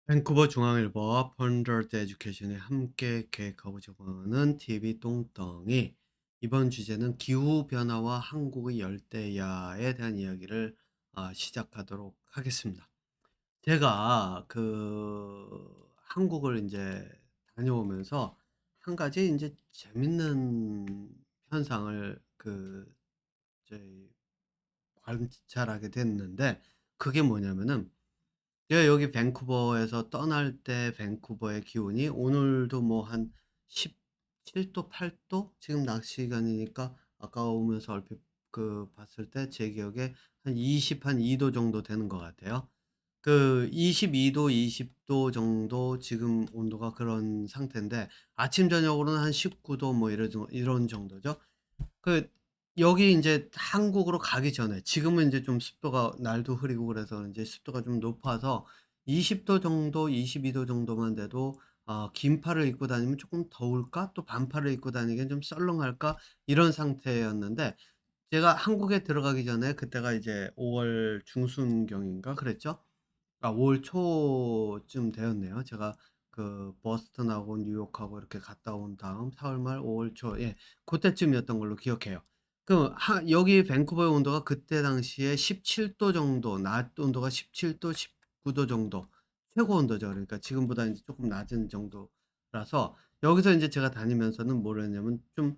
밴쿠버 중앙일보와 펀더드 에듀케이션이 함께 계획하고자 하는 TV 똥덩이. 이번 주제는 기후변화와 한국의 열대야에 대한 이야기를 시작하도록 하겠습니다. 제가 한국을 이제 다녀오면서 한 가지 이제 재밌는 현상을 저희 관찰하게 됐는데, 그게 뭐냐면은 제가 여기 밴쿠버에서 떠날 때 밴쿠버의 기온이 오늘도 뭐 한 17도, 8도? 지금 낮 시간이니까 아까 오면서 얼핏 봤을 때 제 기억에 한 2 도 정도 되는 것 같아요. 22도, 20도 정도 지금 온도가 그런 상태인데, 아침 저녁으로는 한 19도 뭐 이런 정도죠. 그 여기 인제 한국으로 가기 전에, 지금은 인제 좀 습도가 날도 흐리고 그래서 인제 습도가 좀 높아서 20도 정도, 22도 정도만 돼도 '긴팔을 입고 다니면 쪼끔 더울까? 또 반팔을 입고 다니기엔 좀 썰렁할까?' 이런 상태였는데, 제가 한국에 들어가기 전에 그때가 이제 5월 중순경인가 그랬죠? 5월 초쯤 되었네요. 제가 버스턴하고 뉴욕하고 이렇게 갔다 온 다음 4월 말 5월 초, 예, 고때쯤이었던 걸로 기억해요. 여기 밴쿠버의 온도가 그때 당시에 17도 정도, 낮 온도가 17도 19도 정도, 최고 온도죠. 그러니까 지금보다 인제 쪼끔 낮은 정도라서, 여기서 인제 제가 다니면서는 뭘 했냐면 좀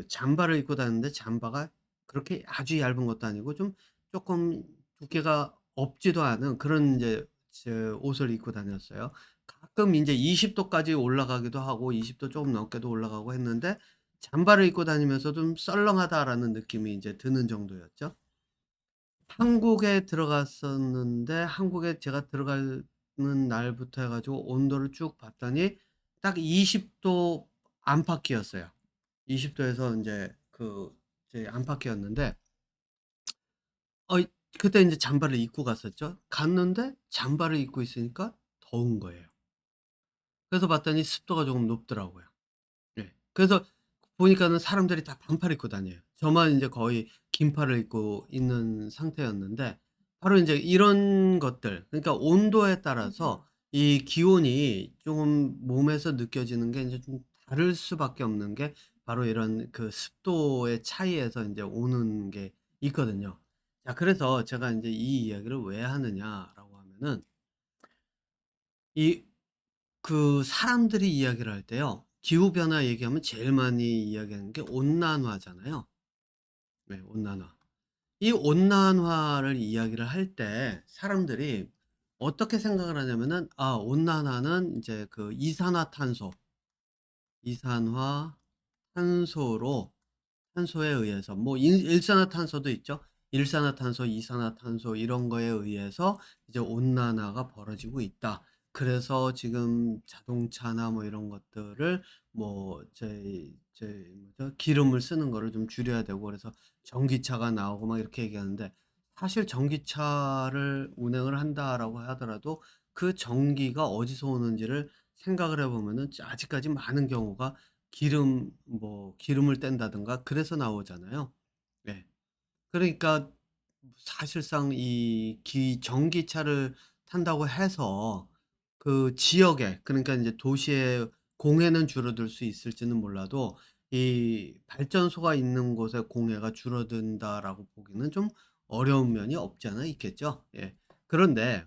잠바를 입고 다녔는데, 잠바가 그렇게 아주 얇은 것도 아니고 좀 쪼끔 두께가 없지도 않은 그런 인제 옷을 입고 다녔어요. 가끔 인제 20 도까지 올라가기도 하고 20도 쪼금 넘게도 올라가고 했는데, '잠바를 입고 다니면서 좀 썰렁하다.'라는 느낌이 인제 드는 정도였죠. 한국에 들어갔었는데, 한국에 제가 들어가는 날부터 해 가지고 온도를 쭉 봤더니 딱 20도 안팎이었어요. 20 도에서 인제 제 안팎이었는데, 이 그때 인제 잠바를 입고 갔었죠. 갔는데 잠바를 입고 있으니까 더운 거예요. 그래서 봤더니 습도가 조금 높더라고요. 예. 그래서 보니까는 사람들이 다 반팔 입고 다녀요. 저만 인제 거의 긴팔을 입고 있는 상태였는데, 바로 인제 이런 것들, 그러니까 온도에 따라서 이 기온이 쪼금 몸에서 느껴지는 게 인제 좀 다를 수밖에 없는 게, 바로 이런 습도의 차이에서 인제 오는 게 있거든요. 자, 그래서 제가 인제 이 이야기를 왜 하느냐라고 하면은, 이 사람들이 이야기를 할 때요, 기후 변화 얘기하면 제일 많이 이야기하는 게 온난화잖아요. 네, 온난화. 이 온난화를 이야기를 할 때 사람들이 어떻게 생각을 하냐면은, 온난화는 이제 이산화탄소로, 탄소에 의해서 뭐 일산화탄소도 있죠. 일산화탄소, 이산화탄소 이런 거에 의해서 이제 온난화가 벌어지고 있다. 그래서 지금 자동차나 뭐 이런 것들을 뭐 뭐죠? 기름을 쓰는 거를 좀 줄여야 되고, 그래서 전기차가 나오고 막 이렇게 얘기하는데, 사실 전기차를 운행을 한다라고 하더라도 그 전기가 어디서 오는지를 생각을 해 보면은 아직까지 많은 경우가 기름을 뗀다든가 그래서 나오잖아요. 네. 그러니까 사실상 이 기 전기차를 탄다고 해서 그 지역에, 그러니까 인제 도시의 공해는 줄어들 수 있을지는 몰라도 이 '발전소가 있는 곳의 공해가 줄어든다.'라고 보기는 좀 어려운 면이 없지 않아 있겠죠. 예. 그런데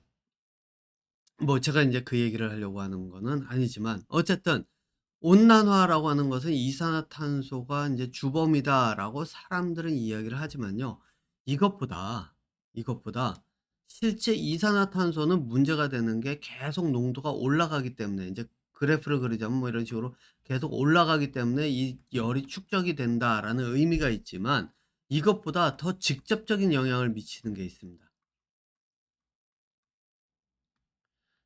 뭐 제가 인제 그 얘기를 하려고 하는 거는 아니지만, 어쨌든 온난화라고 하는 것은 '이산화탄소가 인제 주범이다.'라고 사람들은 이야기를 하지만요. 이것보다 실제 이산화탄소는 문제가 되는 게 계속 농도가 올라가기 때문에, 인제 그래프를 그리자면 뭐 이런 식으로 계속 올라가기 때문에 '이 열이 축적이 된다.'라는 의미가 있지만, 이것보다 더 직접적인 영향을 미치는 게 있습니다.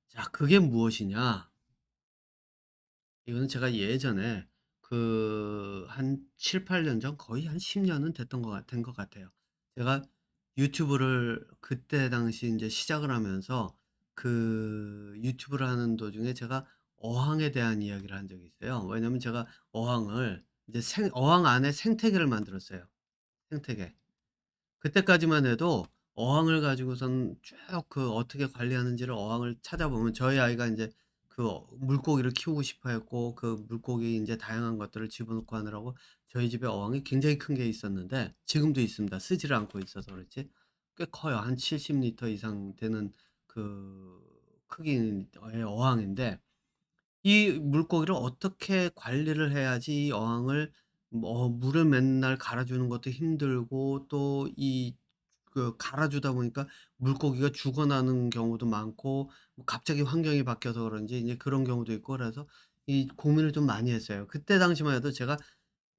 자, 그게 무엇이냐? 이거는 제가 예전에 한 7-8년 전, 거의 한 10 년은 됐던 된 것 같아요. 제가 유튜브를 그때 당시 인제 시작을 하면서 유튜브를 하는 도중에 제가 어항에 대한 이야기를 한 적이 있어요. 왜냐면 제가 어항을 이제 어항 안에 생태계를 만들었어요, 생태계. 그때까지만 해도 어항을 가지고선 쭉 그 어떻게 관리하는지를 어항을 찾아보면 저희 아이가 인제 그 물고기를 키우고 싶어 했고 그 물고기 인제 다양한 것들을 집어넣고 하느라고 저희 집에 어항이 굉장히 큰 게 있었는데 지금도 있습니다. 쓰지를 않고 있어서 그렇지. 꽤 커요. 한 70 리터 이상 되는 그 크기의 어항인데 이 물고기를 어떻게 관리를 해야지 이 어항을 물을 맨날 갈아 주는 것도 힘들고 또 갈아 주다 보니까 물고기가 죽어나는 경우도 많고 뭐 갑자기 환경이 바뀌어서 그런지 이제 그런 경우도 있고 그래서 이 고민을 좀 많이 했어요. 그때 당시만 해도 제가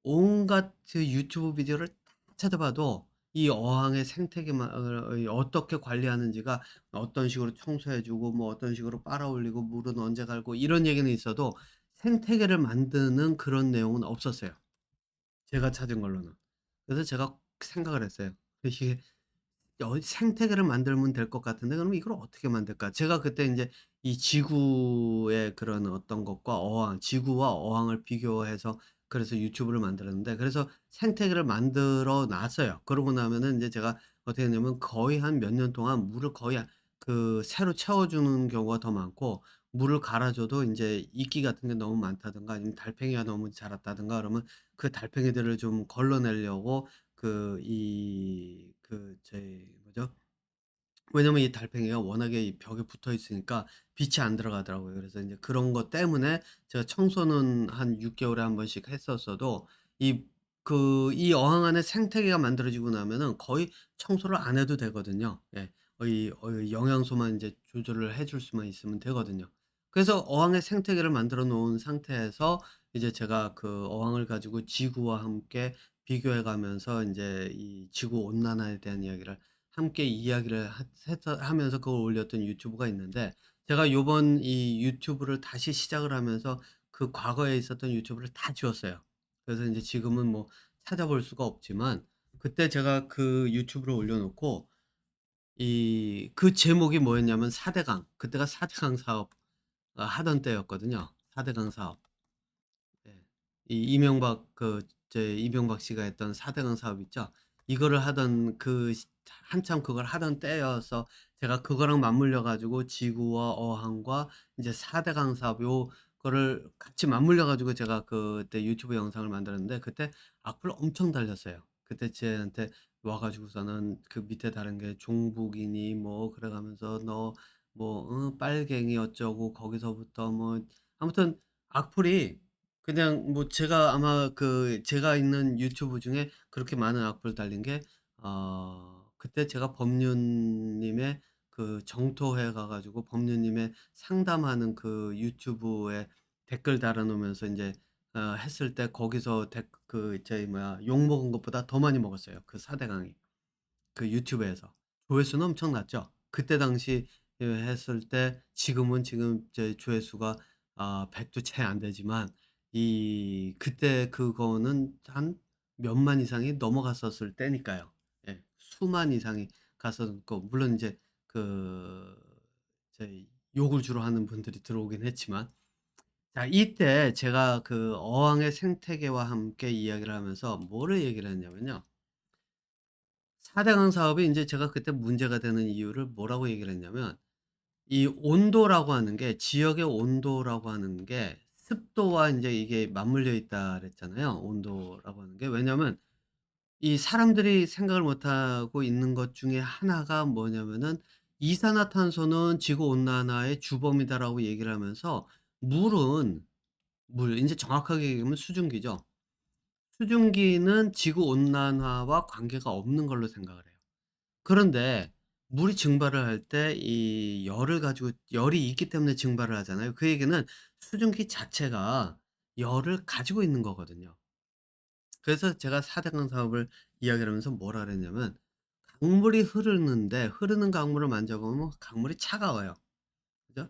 온갖 그 유튜브 비디오를 다 찾아봐도 이 어항의 생태계만 이 어떻게 관리하는지가 어떤 식으로 청소해 주고 뭐 어떤 식으로 빨아 올리고 물은 언제 갈고 이런 얘기는 있어도 생태계를 만드는 그런 내용은 없었어요, 제가 찾은 걸로는. 그래서 제가 생각을 했어요. 이게 생태계를 만들면 될 것 같은데 그럼 이걸 어떻게 만들까? 제가 그때 인제 이 지구의 그런 어떤 것과 어항, 지구와 어항을 비교해서 그래서 유튜브를 만들었는데 그래서 생태계를 만들어 놨어요. 그러고 나면은 인제 제가 어떻게 했냐면 거의 한 몇 년 동안 물을 거의 새로 채워 주는 경우가 더 많고 물을 갈아 줘도 인제 이끼 같은 게 너무 많다든가 아니면 달팽이가 너무 자랐다든가 그러면 그 달팽이들을 좀 걸러내려고 저희 뭐죠? 왜냐면 이 달팽이가 워낙에 이 벽에 붙어 있으니까 빛이 안 들어가더라고요. 그래서 인제 그런 것 때문에 제가 청소는 한 6 개월에 한 번씩 했었어도 이 이 어항 안에 생태계가 만들어지고 나면은 거의 청소를 안 해도 되거든요. 예. 영양소만 인제 조절을 해줄 수만 있으면 되거든요. 그래서 어항의 생태계를 만들어 놓은 상태에서 이제 제가 그 어항을 가지고 지구와 함께 비교해 가면서 인제 이 지구 온난화에 대한 이야기를 함께 이야기를 하 해서 하면서 그걸 올렸던 유튜브가 있는데 제가 요번 이 유튜브를 다시 시작을 하면서 그 과거에 있었던 유튜브를 다 지웠어요. 그래서 인제 지금은 뭐 찾아볼 수가 없지만 그때 제가 그 유튜브를 올려 놓고 그 제목이 뭐였냐면 4 대강 그때가 4 대강 사업 하던 때였거든요. 4 대강 사업. 예. 이명박 씨가 했던 4 대강 사업 있죠. 이거를 하던 한참 그걸 하던 때여서 제가 그거랑 맞물려 가지고 지구와 어항과 이제 4 대강 사업 요거를 같이 맞물려 가지고 제가 그때 유튜브 영상을 만들었는데 그때 악플 엄청 달렸어요. 그때 저한테 와 가지고서는 그 밑에 다른 게 "종북이니." 뭐 그래 가면서 "너 뭐 빨갱이 어쩌고." 거기서부터 뭐 아무튼 악플이 그냥 뭐 제가 아마 제가 있는 유튜브 중에 그렇게 많은 악플 달린 게 그때 제가 법륜님의 정토회 가 가지고 법륜님의 상담하는 그 유튜브에 댓글 달아 놓으면서 인제 했을 때 거기서 댓 그 저기 뭐야 욕먹은 것보다 더 많이 먹었어요, 그 4 대강이. 그 유튜브에서. 조회수는 엄청났죠. 그때 당시 했을 때 지금 조회수가 100도 채 안 되지만 그때 그거는 한 몇만 이상이 넘어갔었을 때니까요. 예. 수만 이상이 갔었고 물론 인제 그 저희 욕을 주로 하는 분들이 들어오긴 했지만 자 이때 제가 그 어항의 생태계와 함께 이야기를 하면서 뭐를 얘기를 했냐면요. 4 대강 사업이 인제 제가 그때 문제가 되는 이유를 뭐라고 얘기를 했냐면 이 온도라고 하는 게 지역의 온도라고 하는 게 습도와 인제 이게 맞물려 있다 그랬잖아요, 온도라고 하는 게. 왜냐면 이 사람들이 생각을 못 하고 있는 것 중에 하나가 뭐냐면은 "이산화탄소는 지구 온난화의 주범이다."라고 얘기를 하면서 물은 인제 정확하게 얘기하면 수증기죠. 수증기는 지구 온난화와 관계가 없는 걸로 생각을 해요. 그런데 물이 증발을 할 때 이 열이 있기 때문에 증발을 하잖아요. 그 얘기는 수증기 자체가 열을 가지고 있는 거거든요. 그래서 제가 4 대강 사업을 이야기를 하면서 뭐라 그랬냐면 강물이 흐르는데 흐르는 강물을 만져보면 강물이 차가워요. 그죠?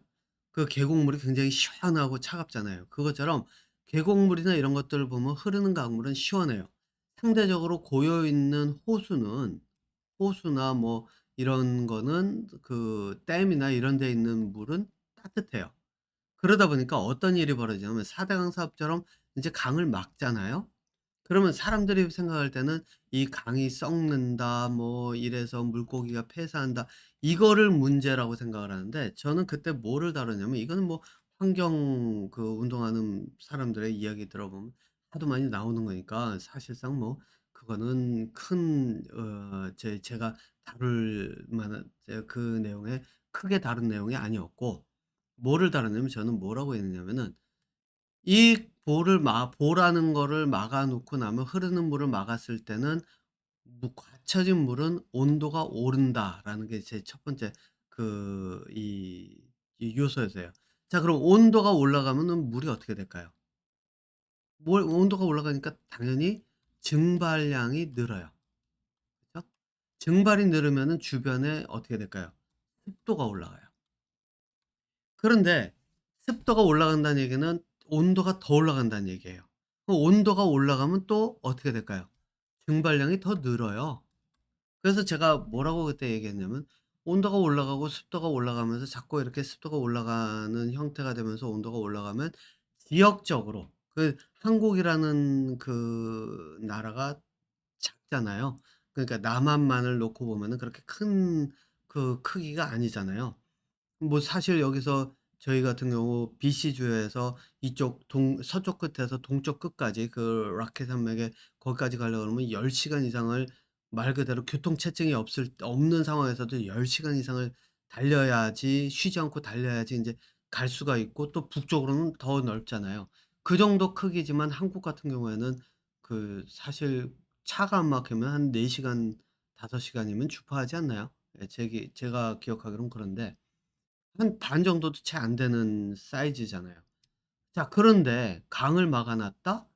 그 계곡물이 굉장히 시원하고 차갑잖아요. 그것처럼 계곡물이나 이런 것들을 보면 흐르는 강물은 시원해요. 상대적으로 고여 있는 호수나 뭐 이런 거는 댐이나 이런 데 있는 물은 따뜻해요. 그러다 보니까 어떤 일이 벌어지냐면 4 대강 사업처럼 이제 강을 막잖아요. 그러면 사람들이 생각할 때는 '이 강이 썩는다.' 뭐 이래서 '물고기가 폐사한다.' 이거를 문제라고 생각을 하는데, 저는 그때 뭐를 다루냐면, 이거는 뭐 환경 운동하는 사람들의 이야기 들어보면 하도 많이 나오는 거니까 사실상 뭐 그거는 큰 제가 다룰 만한 그 내용에 크게 다룬 내용이 아니었고, 뭐를 다뤘냐면 저는 뭐라고 했냐면은 이 보라는 거를 막아 놓고 나면, 흐르는 물을 막았을 때는 "과처진 물은 온도가 오른다."라는 게 제 첫 번째 이 요소였어요. 자, 그럼 온도가 올라가면은 물이 어떻게 될까요? 온도가 올라가니까 당연히 증발량이 늘어요. 그죠? 증발이 늘으면은 주변에 어떻게 될까요? 습도가 올라가요. 그런데 습도가 올라간다는 얘기는 온도가 더 올라간다는 얘기예요. 온도가 올라가면 또 어떻게 될까요? 증발량이 더 늘어요. 그래서 제가 뭐라고 그때 얘기했냐면, 온도가 올라가고 습도가 올라가면서 자꾸 이렇게 습도가 올라가는 형태가 되면서 온도가 올라가면 지역적으로, 한국이라는 나라가 작잖아요. 그러니까 남한만을 놓고 보면은 그렇게 큰 크기가 아니잖아요. 뭐 사실 여기서 저희 같은 경우 BC 주에서 이쪽 서쪽 끝에서 동쪽 끝까지 락키 산맥에 거기까지 가려고 그러면 10시간 시간 이상을, 말 그대로 교통체증이 없는 상황에서도 10시간 시간 이상을 달려야지, 쉬지 않고 달려야지 인제 갈 수가 있고, 또 북쪽으로는 더 넓잖아요. 그 정도 크기지만 한국 같은 경우에는 사실 차가 안 막히면 한 4시간 시간, 5시간 시간이면 주파하지 않나요? 예, 제가 기억하기로는 그런데 한 반 정도도 채 안 되는 사이즈잖아요. 자, 그런데 강을 막아 놨다?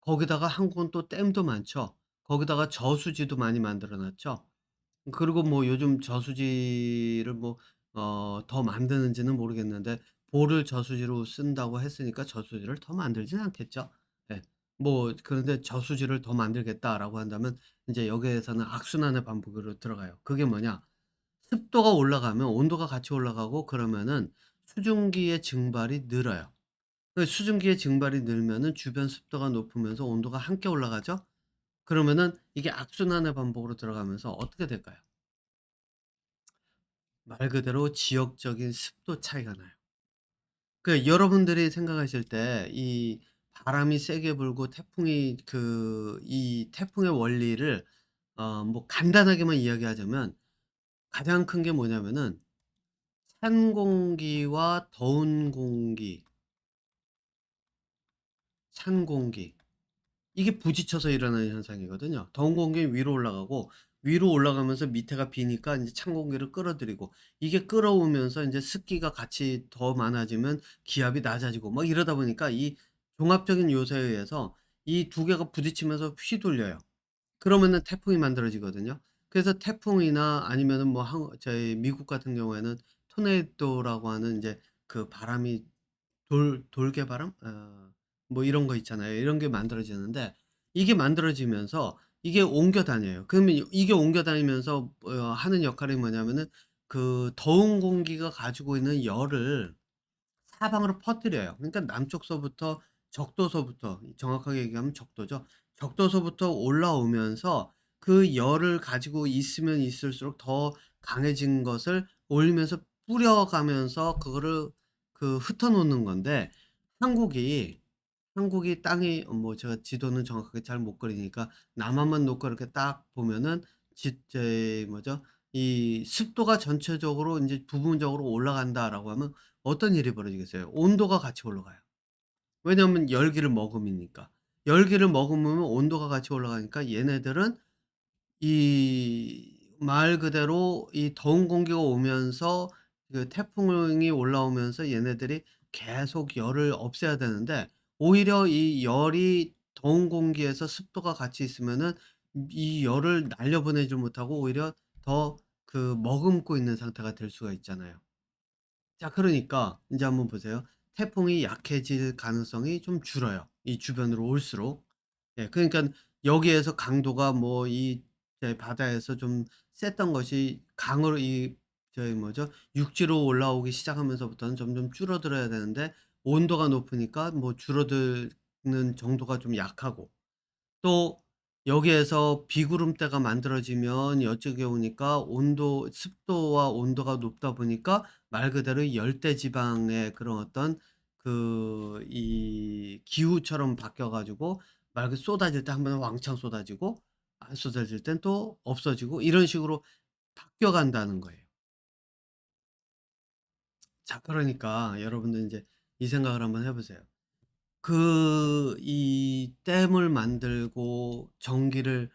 거기다가 한국은 또 댐도 많죠. 거기다가 저수지도 많이 만들어 놨죠. 그리고 뭐 요즘 저수지를 뭐 더 만드는지는 모르겠는데, 보를 저수지로 쓴다고 했으니까 저수지를 더 만들진 않겠죠. 예. 뭐 그런데 '저수지를 더 만들겠다.'라고 한다면 인제 여기에서는 악순환의 반복으로 들어가요. 그게 뭐냐? 습도가 올라가면 온도가 같이 올라가고, 그러면은 수증기의 증발이 늘어요. 수증기의 증발이 늘면은 주변 습도가 높으면서 온도가 함께 올라가죠. 그러면은 이게 악순환의 반복으로 들어가면서 어떻게 될까요? 말 그대로 지역적인 습도 차이가 나요. 여러분들이 생각하실 때 이 바람이 세게 불고 태풍이 이 태풍의 원리를 뭐 간단하게만 이야기하자면, 가장 큰 게 뭐냐면은 찬 공기와 더운 공기, 찬 공기, 이게 부딪혀서 일어나는 현상이거든요. 더운 공기는 위로 올라가고, 위로 올라가면서 밑에가 비니까 인제 찬 공기를 끌어들이고, 이게 끌어오면서 인제 습기가 같이 더 많아지면 기압이 낮아지고, 막 이러다 보니까 이 종합적인 요소에 의해서 이 두 개가 부딪히면서 휘둘려요. 그러면은 태풍이 만들어지거든요. 그래서 태풍이나 아니면은 뭐 저희 미국 같은 경우에는 토네이도라고 하는 인제 바람이 돌개바람? 뭐 이런 거 있잖아요. 이런 게 만들어지는데, 이게 만들어지면서 이게 옮겨 다녀요. 그러면 이게 옮겨 다니면서 하는 역할이 뭐냐면은 더운 공기가 가지고 있는 열을 사방으로 퍼뜨려요. 그러니까 남쪽서부터, 적도서부터, 정확하게 얘기하면 적도죠. 적도서부터 올라오면서 그 열을 가지고 있으면 있을수록 더 강해진 것을 올리면서 뿌려가면서 그거를 흩어 놓는 건데, 한국이 땅이 뭐 제가 지도는 정확하게 잘 못 그리니까 남한만 놓고 이렇게 딱 보면은 뭐죠? 이 습도가 전체적으로 인제 부분적으로 올라간다라고 하면 어떤 일이 벌어지겠어요? 온도가 같이 올라가요. 왜냐하면 열기를 머금으니까. 열기를 머금으면 온도가 같이 올라가니까 얘네들은 이 말 그대로 이 더운 공기가 오면서 태풍이 올라오면서 얘네들이 계속 열을 없애야 되는데, 오히려 이 열이 더운 공기에서 습도가 같이 있으면은 이 열을 날려보내지 못하고 오히려 더 머금고 있는 상태가 될 수가 있잖아요. 자, 그러니까 인제 한번 보세요. 태풍이 약해질 가능성이 좀 줄어요, 이 주변으로 올수록. 예, 그러니깐 여기에서 강도가 뭐 바다에서 좀 셌던 것이 강으로, 저기 뭐죠? 육지로 올라오기 시작하면서부터는 점점 줄어들어야 되는데, 온도가 높으니까 뭐 줄어드는 정도가 좀 약하고, 또 여기에서 비구름대가 만들어지면 이쪽에 오니까 온도 습도와 온도가 높다 보니까 말 그대로 열대 지방의 그런 어떤 이 기후처럼 바뀌어 가지고 말 그 쏟아질 때 한 번에 왕창 쏟아지고 안 쏟아질 땐 또 없어지고 이런 식으로 바뀌어 간다는 거예요. 자 그러니까 여러분들 인제 이 생각을 한번 해 보세요. 이 댐을 만들고 전기를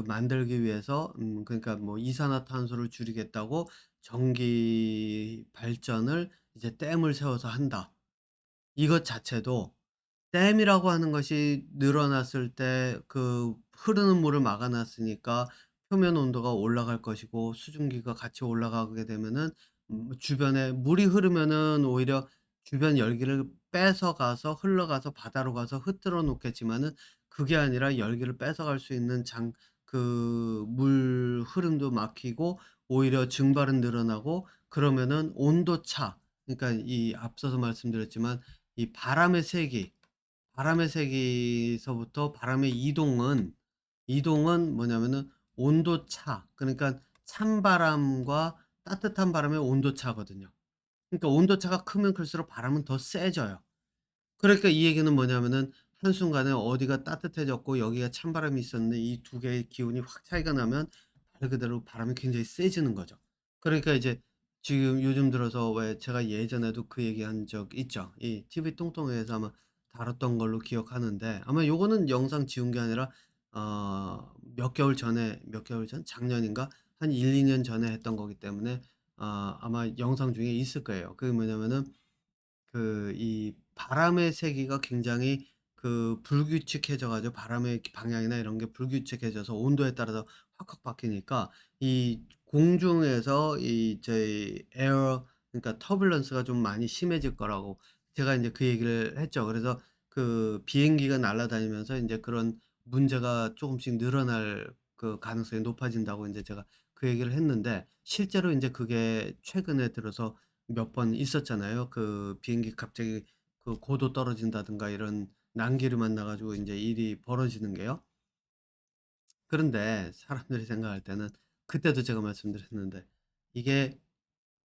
만들기 위해서 그러니까 뭐 이산화탄소를 줄이겠다고 전기 발전을 이제 댐을 세워서 한다. 이것 자체도 댐이라고 하는 것이 늘어났을 때 흐르는 물을 막아 놨으니까 표면 온도가 올라갈 것이고 수증기가 같이 올라가게 되면은 주변에 물이 흐르면은 오히려 주변 열기를 뺏어가서 흘러가서 바다로 가서 흩뜨러 놓겠지만은 그게 아니라 열기를 뺏어갈 수 있는 물 흐름도 막히고 오히려 증발은 늘어나고 그러면은 온도차 그러니까 이 앞서서 말씀드렸지만 이 바람의 세기서부터 바람의 이동은 뭐냐면은 온도차 그러니까 찬바람과 따뜻한 바람의 온도차거든요. 그러니까 온도차가 크면 클수록 바람은 더 세져요. 그러니까 이 얘기는 뭐냐면은 한순간에 어디가 따뜻해졌고 여기가 찬바람이 있었는데 이 두 개의 기온이 확 차이가 나면 말 그대로 바람이 굉장히 세지는 거죠. 그러니까 이제 지금 요즘 들어서 왜 제가 예전에도 그 얘기한 적 있죠. 이 TV 똥똥에서 아마 다뤘던 걸로 기억하는데 아마 요거는 영상 지운 게 아니라 몇 개월 전? 작년인가? 한 1-2년 전에 했던 거기 때문에 아마 영상 중에 있을 거예요. 그게 뭐냐면은 이 바람의 세기가 굉장히 불규칙해져 가지고 바람의 방향이나 이런 게 불규칙해져서 온도에 따라서 확확 바뀌니까 이 공중에서 이 저희 에어 그러니까 터뷸런스가 좀 많이 심해질 거라고 제가 인제 그 얘기를 했죠. 그래서 비행기가 날아다니면서 인제 그런 문제가 쪼금씩 늘어날 가능성이 높아진다고 인제 제가 그 얘기를 했는데 실제로 인제 그게 최근에 들어서 몇 번 있었잖아요. 비행기 갑자기 고도 떨어진다든가 이런 난기를 만나 가지고 인제 일이 벌어지는 게요. 그런데 사람들이 생각할 때는 그때도 제가 말씀드렸는데 이게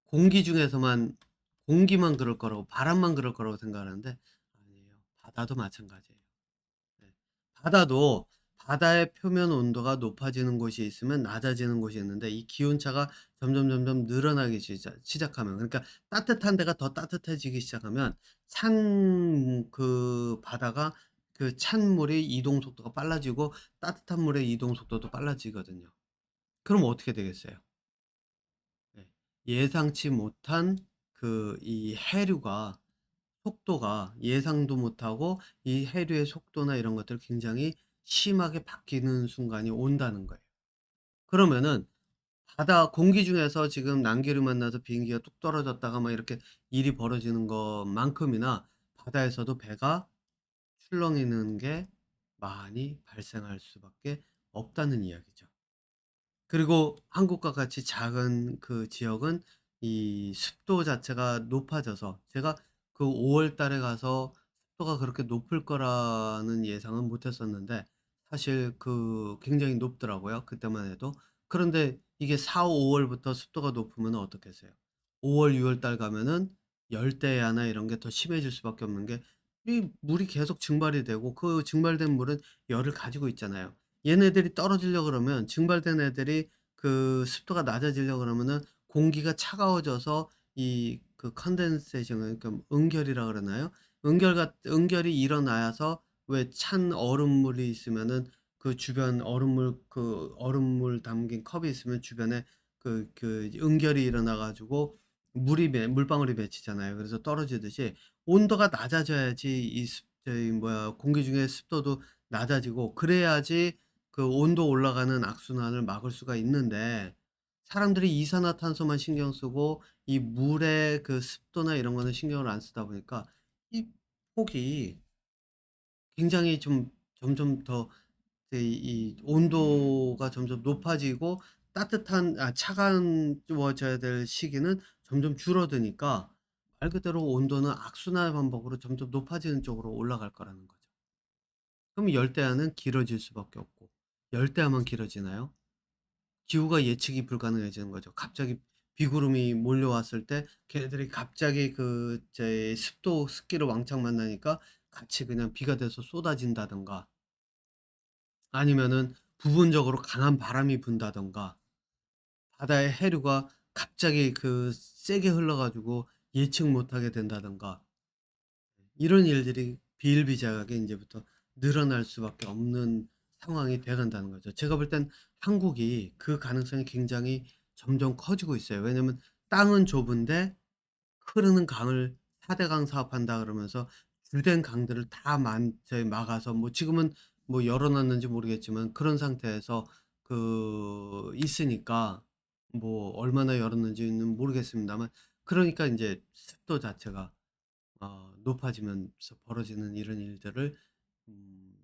공기 중에서만 공기만 그럴 거라고 바람만 그럴 거라고 생각하는데 아니에요. 바다도 마찬가지예요. 네. 바다도 바다의 표면 온도가 높아지는 곳이 있으면 낮아지는 곳이 있는데 이 기온차가 점점 늘어나기 시작하면 그러니까 따뜻한 데가 더 따뜻해지기 시작하면 바다가 찬물의 이동 속도가 빨라지고 따뜻한 물의 이동 속도도 빨라지거든요. 그럼 어떻게 되겠어요? 네. 예상치 못한 이 해류가 속도가 예상도 못하고 이 해류의 속도나 이런 것들이 굉장히 심하게 바뀌는 순간이 온다는 거예요. 그러면은 바다 공기 중에서 지금 난기를 만나서 비행기가 뚝 떨어졌다가 막 이렇게 일이 벌어지는 것만큼이나 바다에서도 배가 출렁이는 게 많이 발생할 수밖에 없다는 이야기죠. 그리고 한국과 같이 작은 지역은 이 습도 자체가 높아져서 제가 5월 달에 가서 습도가 그렇게 높을 거라는 예상은 못 했었는데 사실 굉장히 높더라고요, 그때만 해도. 그런데 이게 4-5 월부터 습도가 높으면 어떻겠어요? 5 월, 6월 달 가면은 열대야나 이런 게 더 심해질 수밖에 없는 게 이 물이 계속 증발이 되고 그 증발된 물은 열을 가지고 있잖아요. 얘네들이 떨어지려 그러면 증발된 애들이 습도가 낮아지려 그러면은 공기가 차가워져서 컨덴세이션 그러니까 응결이라 그러나요? 응결이 일어나서 왜 찬 얼음물이 있으면은 주변 얼음물 담긴 컵이 있으면 주변에 응결이 일어나 가지고 물방울이 맺히잖아요. 그래서 떨어지듯이 온도가 낮아져야지 이 습 저기 뭐야 공기 중에 습도도 낮아지고 그래야지 온도 올라가는 악순환을 막을 수가 있는데 사람들이 이산화탄소만 신경 쓰고 이 물의 습도나 이런 거는 신경을 안 쓰다 보니까 이 폭이 굉장히 좀 점점 더 이 온도가 점점 높아지고 차가워져야 될 시기는 점점 줄어드니까 말 그대로 온도는 악순환 반복으로 점점 높아지는 쪽으로 올라갈 거라는 거죠. 그럼 열대야는 길어질 수밖에 없고 열대야만 길어지나요? 기후가 예측이 불가능해지는 거죠. 갑자기 비구름이 몰려왔을 때 걔네들이 갑자기 그 제 습기를 왕창 만나니까 같이 그냥 비가 돼서 쏟아진다든가 아니면은 부분적으로 강한 바람이 분다든가 바다의 해류가 갑자기 그 세게 흘러 가지고 예측 못하게 된다든가 이런 일들이 비일비재하게 인제부터 늘어날 수밖에 없는 상황이 돼 간다는 거죠. 제가 볼 땐 한국이 그 가능성이 굉장히 점점 커지고 있어요. 왜냐면 땅은 좁은데 흐르는 강을 4 대강 사업한다 그러면서 주된 강들을 다 막아서 뭐 지금은 뭐 열어 놨는지 모르겠지만 그런 상태에서 있으니까 뭐 얼마나 열었는지는 모르겠습니다만 그러니까 인제 습도 자체가 높아지면서 벌어지는 이런 일들을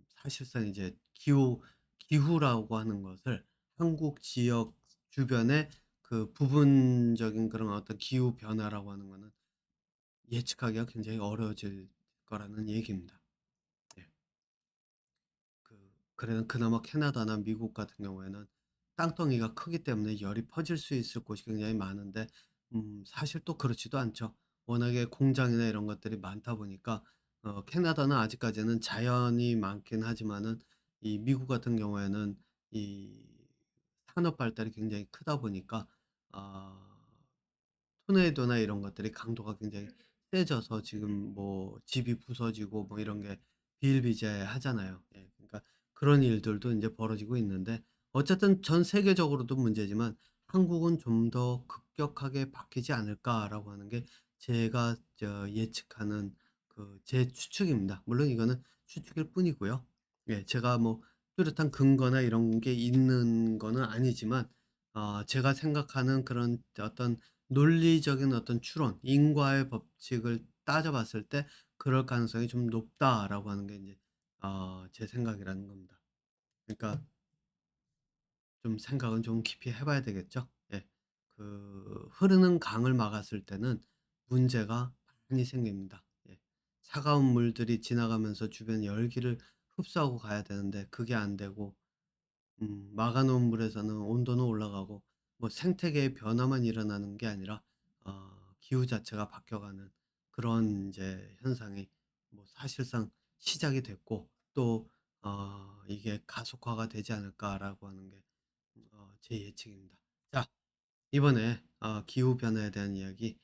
사실상 이제 기후라고 하는 것을 한국 지역 주변의 그 부분적인 그런 어떤 기후 변화라고 하는 거는 예측하기가 굉장히 어려워질 거라는 얘기입니다. 네. 그래는 그나마 캐나다나 미국 같은 경우에는 땅덩이가 크기 때문에 열이 퍼질 수 있을 곳이 굉장히 많은데 사실 또 그렇지도 않죠. 워낙에 공장이나 이런 것들이 많다 보니까 캐나다는 아직까지는 자연이 많긴 하지만은 이 미국 같은 경우에는 이 산업 발달이 굉장히 크다 보니까 아 토네이도나 이런 것들이 강도가 굉장히 세져서 지금 뭐 집이 부서지고 뭐 이런 게 비일비재하잖아요. 예. 그러니까 그런 일들도 인제 벌어지고 있는데 어쨌든 전 세계적으로도 문제지만 '한국은 좀 더 급격하게 바뀌지 않을까.'라고 하는 게 제가 예측하는 제 추측입니다. 물론 이거는 추측일 뿐이고요. 예. 제가 뭐 뚜렷한 근거나 이런 게 있는 거는 아니지만 제가 생각하는 그런 어떤 논리적인 어떤 추론, 인과의 법칙을 따져 봤을 때 '그럴 가능성이 좀 높다.'라고 하는 게 인제 제 생각이라는 겁니다. 그러니까 좀 생각은 좀 깊이 해 봐야 되겠죠? 예. 흐르는 강을 막았을 때는 문제가 많이 생깁니다. 예. 차가운 물들이 지나가면서 주변 열기를 흡수하고 가야 되는데 그게 안 되고 막아 놓은 물에서는 온도는 올라가고 뭐 생태계의 변화만 일어나는 게 아니라 기후 자체가 바뀌어가는 그런 이제 현상이 뭐 사실상 시작이 됐고 또 이게 가속화가 되지 않을까라고 하는 게 제 예측입니다. 자, 이번에 기후 변화에 대한 이야기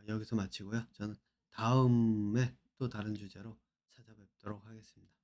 여기서 마치고요. 저는 다음에 또 다른 주제로 찾아뵙도록 하겠습니다.